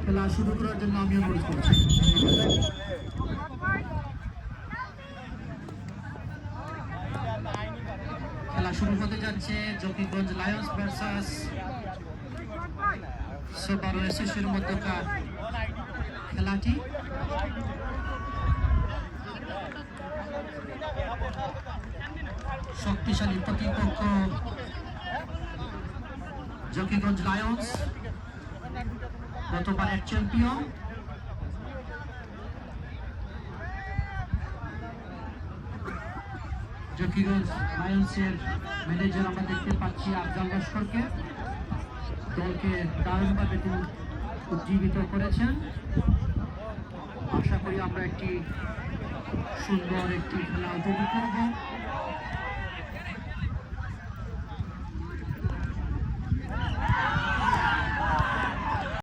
খেলা শুরু করার জন্য আমি অনুরোধ করছি। খেলা শুরু হতে যাচ্ছে জকিগঞ্জ লায়ন্স ভার্সাস সোবারো এসএসসির মধ্যকার খেলাটি। শক্তিশালী প্রতিপক্ষ জকিগঞ্জ লায়ন্স, গতবারের চ্যাম্পিয়ন। জকিগঞ্জ লায়ন্সের ম্যানেজার আমরা দেখতে পাচ্ছি আফজাল লস্করকে, দলকে দারুণভাবে তিনি উজ্জীবিত করেছেন। আশা করি আমরা একটি সুন্দর একটি খেলা উপভোগ করব।